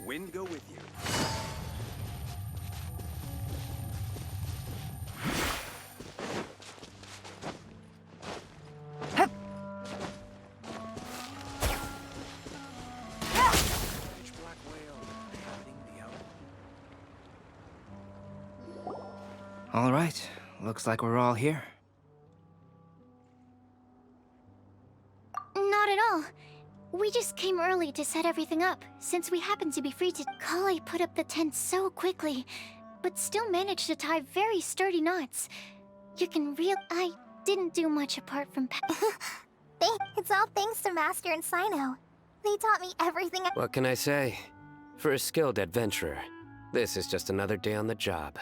wind go with you. Black whale inhabiting the outer. All right, looks like we're all here. Not at all. We just came early to set everything up, since we happened to be free to... Kale put up the tent so quickly, but still managed to tie very sturdy knots. You can I didn't do much apart from... It's all thanks to Master and Sino. They taught me everything What can I say? For a skilled adventurer, this is just another day on the job.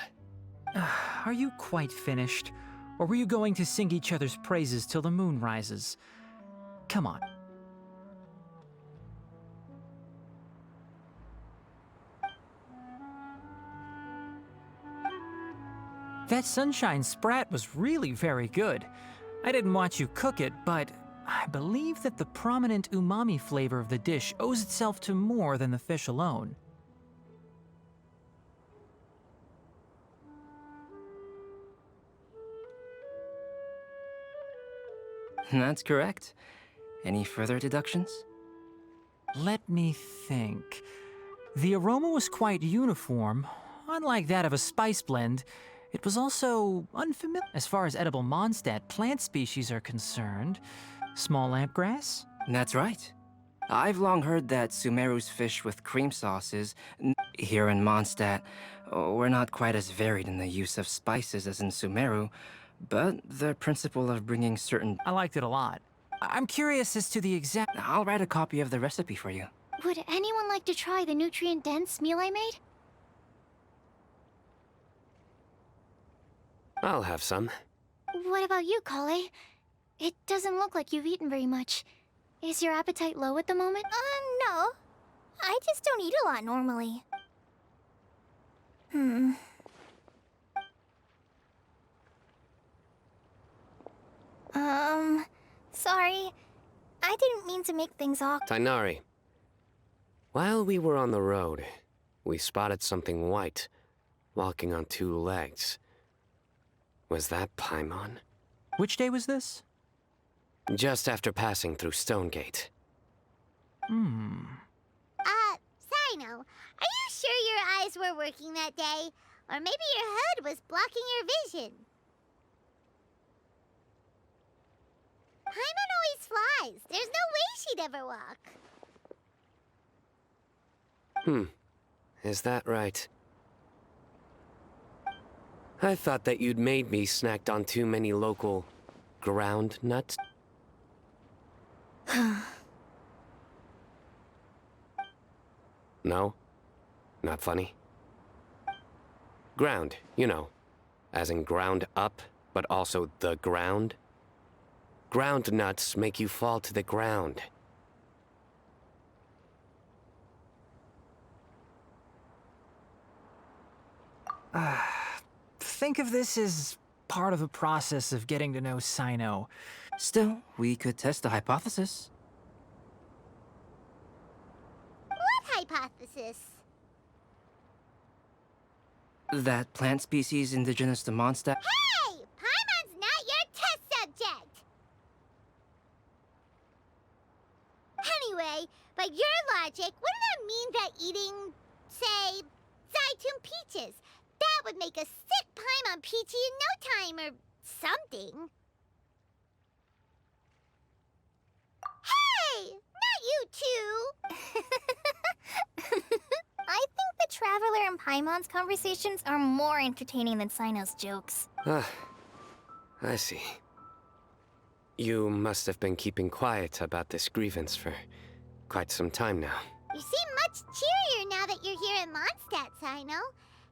Are you quite finished? Or were you going to sing each other's praises till the moon rises? Come on. That sunshine sprat was really very good. I didn't watch you cook it, but I believe that the prominent umami flavor of the dish owes itself to more than the fish alone. That's correct. Any further deductions? Let me think. The aroma was quite uniform. Unlike that of a spice blend, it was also unfamiliar as far as edible Mondstadt plant species are concerned. Small lampgrass? That's right. I've long heard that Sumeru's fish with cream sauces, here in Mondstadt, we're not quite as varied in the use of spices as in Sumeru, but the principle of bringing certain... I liked it a lot. I'm curious as to the exact... I'll write a copy of the recipe for you. Would anyone like to try the nutrient-dense meal I made? I'll have some. What about you, Kale? It doesn't look like you've eaten very much. Is your appetite low at the moment? No. I just don't eat a lot normally. Sorry. I didn't mean to make things awkward. Tainari. While we were on the road, we spotted something white, walking on two legs. Was that Paimon? Which day was this? Just after passing through Stonegate. Sino, are you sure your eyes were working that day? Or maybe your hood was blocking your vision? Paimon always flies. There's no way she'd ever walk. Is that right? I thought that you'd made me snacked on too many local ground nuts. No? Not funny? Ground, you know. As in ground up, but also the ground. Ground nuts make you fall to the ground. Think of this as part of the process of getting to know Sino. Still, we could test the hypothesis. What hypothesis? That plant species indigenous to Mondstadt... Hey! Paimon's not your test subject! Anyway, by your logic, wouldn't that mean that eating, say, Zaitun peaches, that would make a sick Paimon peachy in no time or something? Hey! Not you two! I think the Traveler and Paimon's conversations are more entertaining than Sino's jokes. I see. You must have been keeping quiet about this grievance for quite some time now. You seem much cheerier now that you're here in Mondstadt, Sino.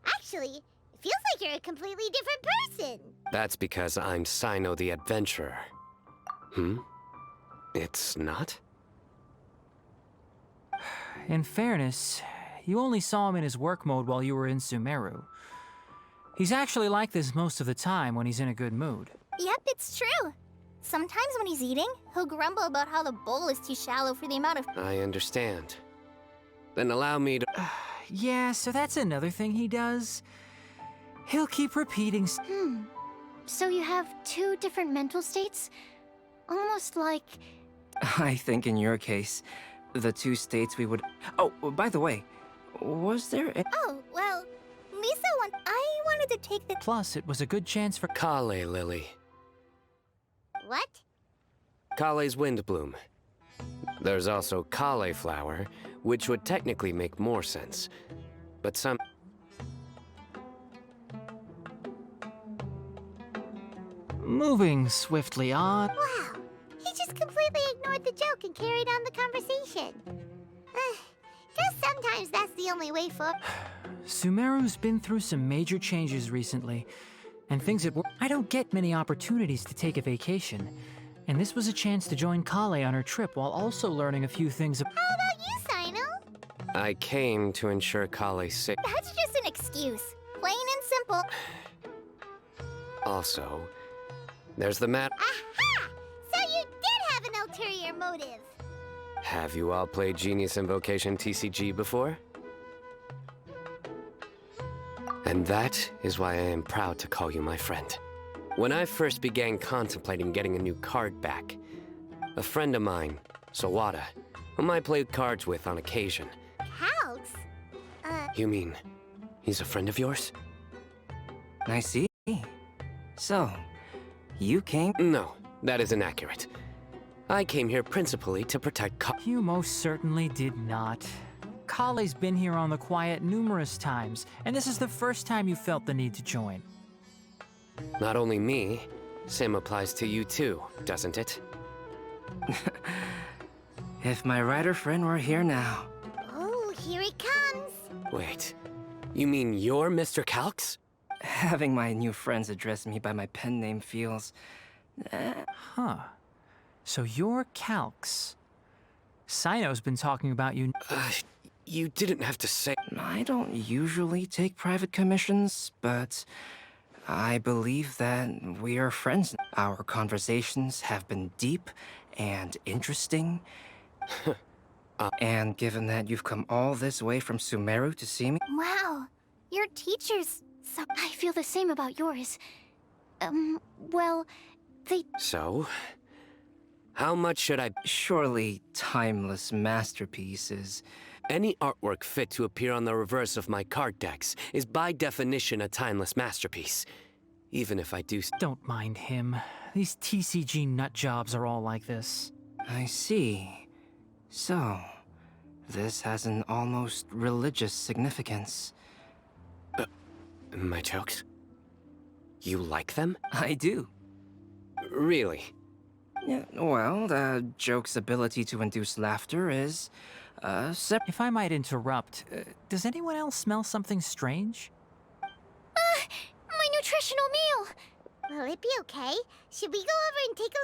Actually, it feels like you're a completely different person. That's because I'm Sino the Adventurer. It's not? In fairness, you only saw him in his work mode while you were in Sumeru. He's actually like this most of the time when he's in a good mood. Yep, it's true. Sometimes when he's eating, he'll grumble about how the bowl is too shallow for the amount of... I understand. Then allow me to... Yeah, so that's another thing he does. He'll keep repeating. So you have two different mental states? Almost like... I think in your case, the two states we would... Oh, by the way, was there a... Oh, well, I wanted to take the... Plus, it was a good chance for. Kale lily. What? Kale's wind bloom. There's also cauliflower, which would technically make more sense. But some... Moving swiftly on. Wow, he just completely ignored the joke and carried on the conversation. Guess sometimes that's the only way for... Sumeru's been through some major changes recently, and things at work. I don't get many opportunities to take a vacation, and this was a chance to join Kale on her trip while also learning a few things. How about you, Sino? I came to ensure Kale's safe. That's just an excuse. Plain and simple. Also, there's the matter. Aha! So you did have an ulterior motive. Have you all played Genius Invocation TCG before? And that is why I am proud to call you my friend. When I first began contemplating getting a new card back, a friend of mine, Sawada, whom I played cards with on occasion. Calx? You mean, he's a friend of yours? I see. So, you came... No, that is inaccurate. I came here principally to protect You most certainly did not. Kale's been here on the quiet numerous times, and this is the first time you felt the need to join. Not only me, same applies to you too, doesn't it? If my writer friend were here now. Oh, here he comes. Wait, you mean you're Mr. Calx? Having my new friends address me by my pen name feels... Huh. So you're Calx. Sino's been talking about you. You didn't have to say... I don't usually take private commissions, but I believe that we are friends. Our conversations have been deep and interesting. And given that you've come all this way from Sumeru to see me... Wow, your teachers... So I feel the same about yours. Well, they... So? How much should I... Surely timeless masterpieces. Any artwork fit to appear on the reverse of my card decks is by definition a timeless masterpiece. Even if I do... Don't mind him. These TCG nut jobs are all like this. I see. So, this has an almost religious significance. My jokes? You like them? I do. Really? Yeah, well, the joke's ability to induce laughter is... If I might interrupt, does anyone else smell something strange? My nutritional meal! Will it be okay? Should we go over and take a...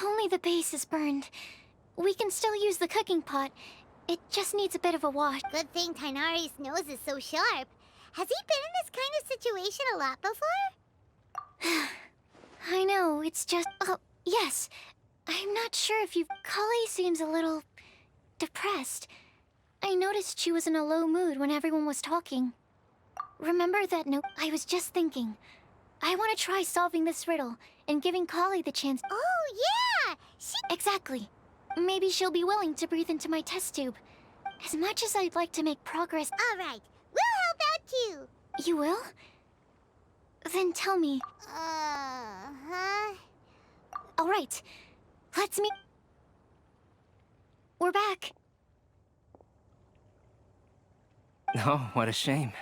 Only the base is burned. We can still use the cooking pot. It just needs a bit of a wash. Good thing Tainari's nose is so sharp. Has he been in this kind of situation a lot before? I know, it's just... Oh, yes. I'm not sure if you've... Kale seems a little... depressed. I noticed she was in a low mood when everyone was talking. Remember that note? I was just thinking. I want to try solving this riddle and giving Kale the chance... Oh, yeah! Exactly. Maybe she'll be willing to breathe into my test tube. As much as I'd like to make progress... All right, we'll help out too. You will? Then tell me. Huh? All right. Let's meet... We're back. Oh, what a shame.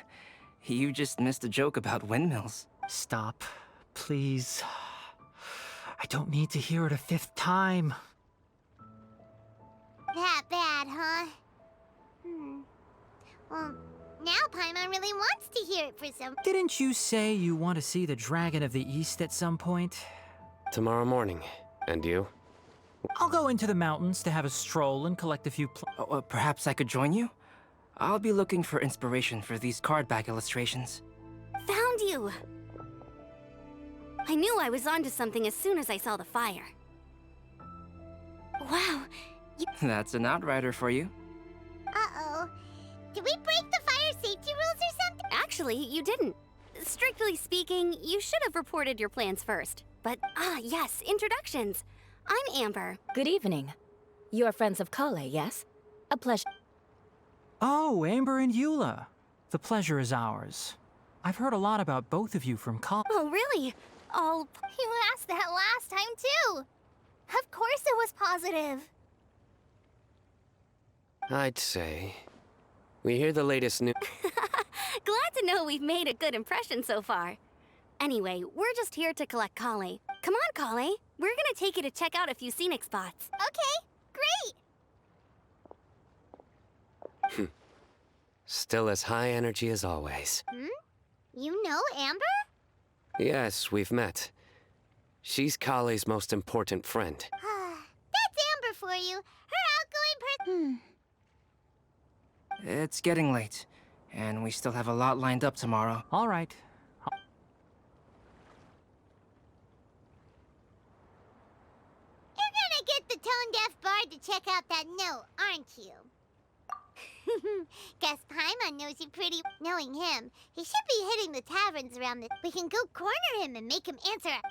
You just missed a joke about windmills. Stop, please. I don't need to hear it a fifth time. That bad, huh? Well, now Paimon really wants to hear it for some... Didn't you say you want to see the Dragon of the East at some point? Tomorrow morning. And you? I'll go into the mountains to have a stroll and collect a few Perhaps I could join you? I'll be looking for inspiration for these card back illustrations. Found you! I knew I was onto something as soon as I saw the fire. Wow, That's an outrider for you. Uh-oh. Did we break the fire safety rules or something? Actually, you didn't. Strictly speaking, you should have reported your plans first. But, yes, introductions. I'm Amber. Good evening. You are friends of Kale, yes? A pleasure. Oh, Amber and Eula. The pleasure is ours. I've heard a lot about both of you from Kale. Oh, really? Oh, You asked that last time, too. Of course it was positive. I'd say. We hear the latest news. glad to know we've made a good impression so far. Anyway, we're just here to collect Kale. Come on, Kale. We're gonna take you to check out a few scenic spots. Okay, great. Still as high energy as always. You know Amber? Yes, we've met. She's Kale's most important friend. That's Amber for you. Her outgoing It's getting late, and we still have a lot lined up tomorrow. All right. You're gonna get the tone-deaf bard to check out that note, aren't you? Guess Paimon knows you pretty... Knowing him, he should be hitting the taverns around the... We can go corner him and make him answer...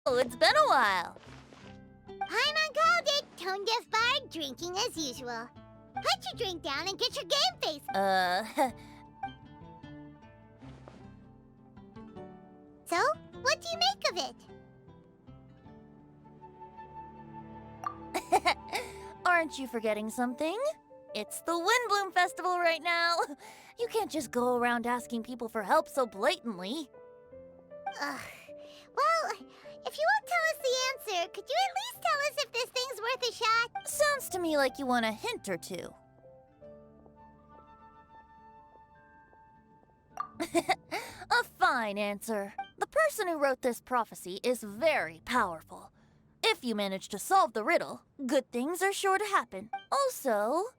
Oh, it's been a while. Paimon called it, tone-deaf bard drinking as usual. Put your drink down and get your game face. So, what do you make of it? Aren't you forgetting something? It's the Windbloom Festival right now. You can't just go around asking people for help so blatantly. Ugh. Well, if you won't tell us the answer, could you at least tell us if this thing's worth a shot? Sounds to me like you want a hint or two. A fine answer. The person who wrote this prophecy is very powerful. If you manage to solve the riddle, good things are sure to happen. Also,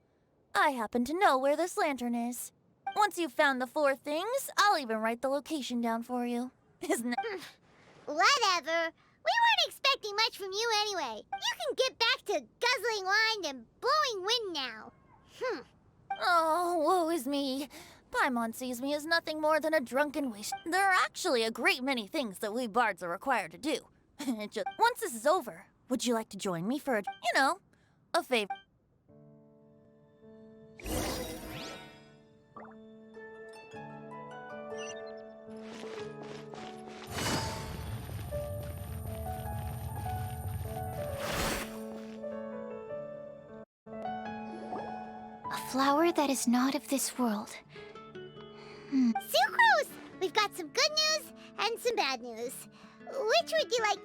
I happen to know where this lantern is. Once you've found the 4 things, I'll even write the location down for you. Isn't it? Whatever. We weren't expecting much from you anyway. You can get back to guzzling wine and blowing wind now. Oh, woe is me. Paimon sees me as nothing more than a drunken wish. There are actually a great many things that we bards are required to do. Once this is over, would you like to join me for a favor? a flower that is not of this world. Sucrose! We've got some good news and some bad news. Which would you like?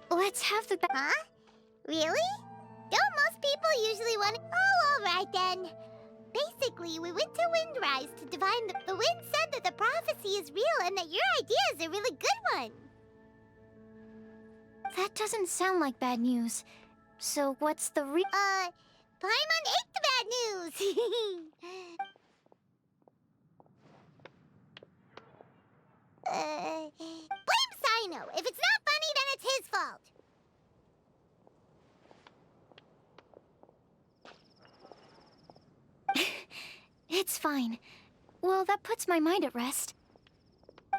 Let's have the Huh? Really? Don't most people usually want... Oh, all right then. Basically, we went to Windrise to divine the wind said that the prophecy is real and that your idea is a really good one. That doesn't sound like bad news. So what's the Paimon ate the bad news. Blame I know. If it's not funny, then it's his fault. It's fine. Well, that puts my mind at rest.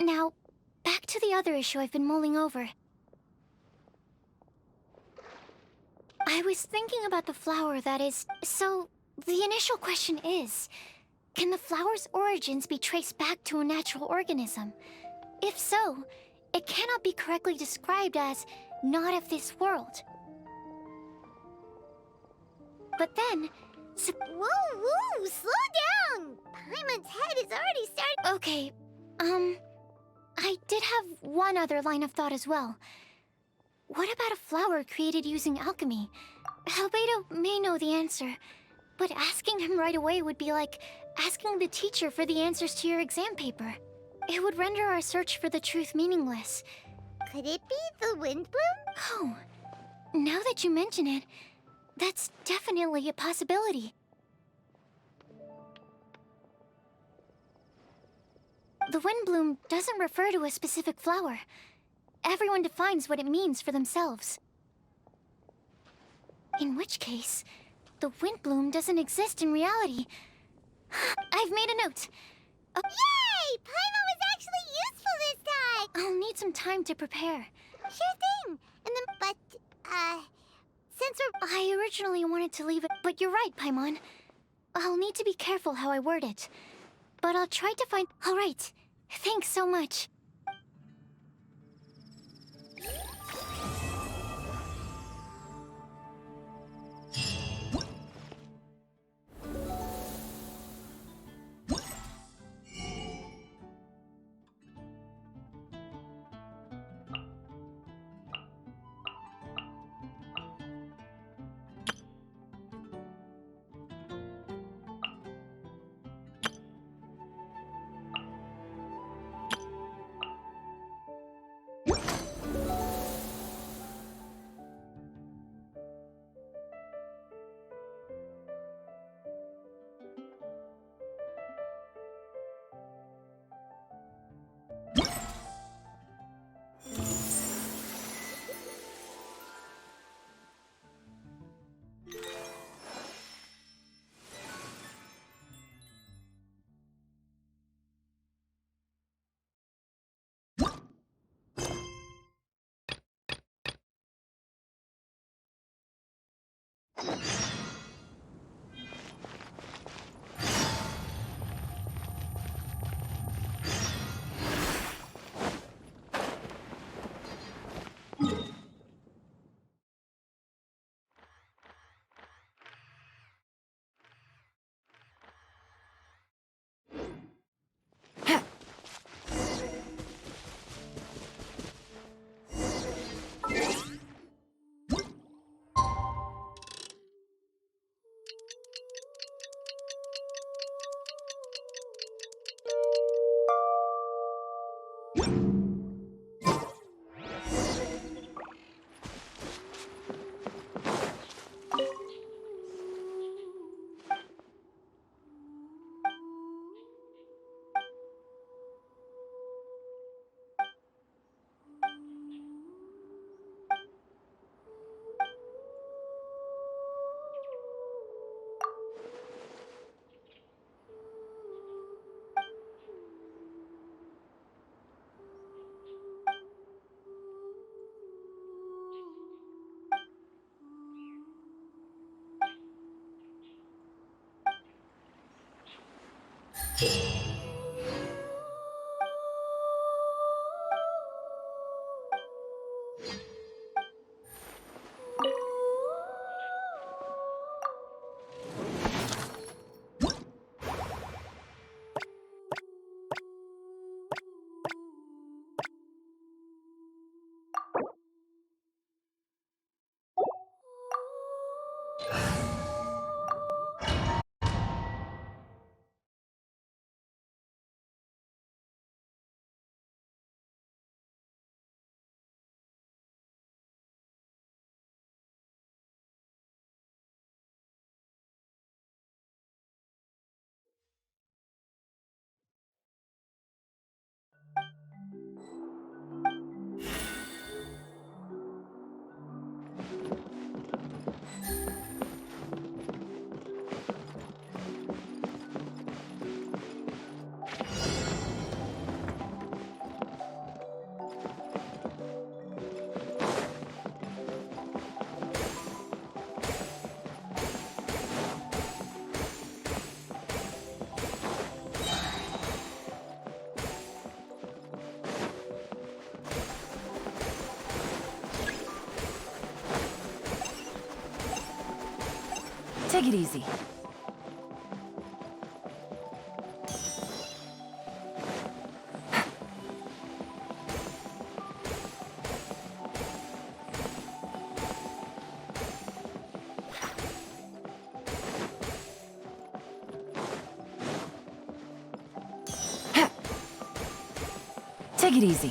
Now, back to the other issue I've been mulling over. I was thinking about the flower that is... So, the initial question is... Can the flower's origins be traced back to a natural organism? If so, it cannot be correctly described as not of this world. But then... Whoa, whoa, slow down! Paimon's head is already starting... Okay, I did have one other line of thought as well. What about a flower created using alchemy? Albedo may know the answer, but asking him right away would be like asking the teacher for the answers to your exam paper. It would render our search for the truth meaningless. Could it be the wind bloom? Oh, now that you mention it, that's definitely a possibility. The wind bloom doesn't refer to a specific flower. Everyone defines what it means for themselves. In which case, the wind bloom doesn't exist in reality. I've made a note. Yay! Paimon was actually useful this time! I'll need some time to prepare. Sure thing. And then, but, since we're... I originally wanted to leave it, but you're right, Paimon. I'll need to be careful how I word it. But I'll try to find... All right. Thanks so much. Take it easy. Take it easy.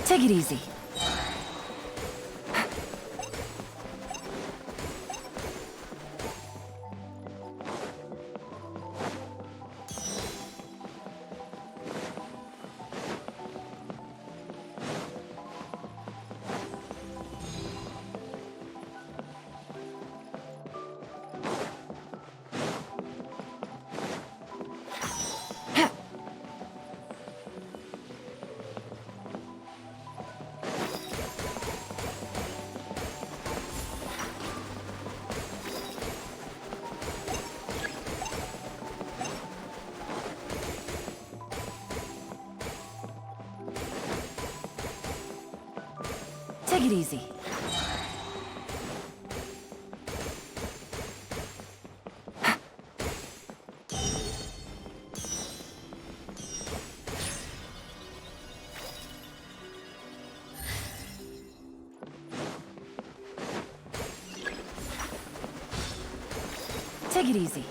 Take it easy. Take it easy. Take it easy.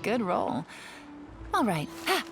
Good roll. All right. Ha!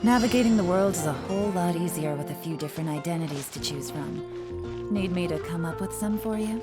Navigating the world is a whole lot easier with a few different identities to choose from. Need me to come up with some for you?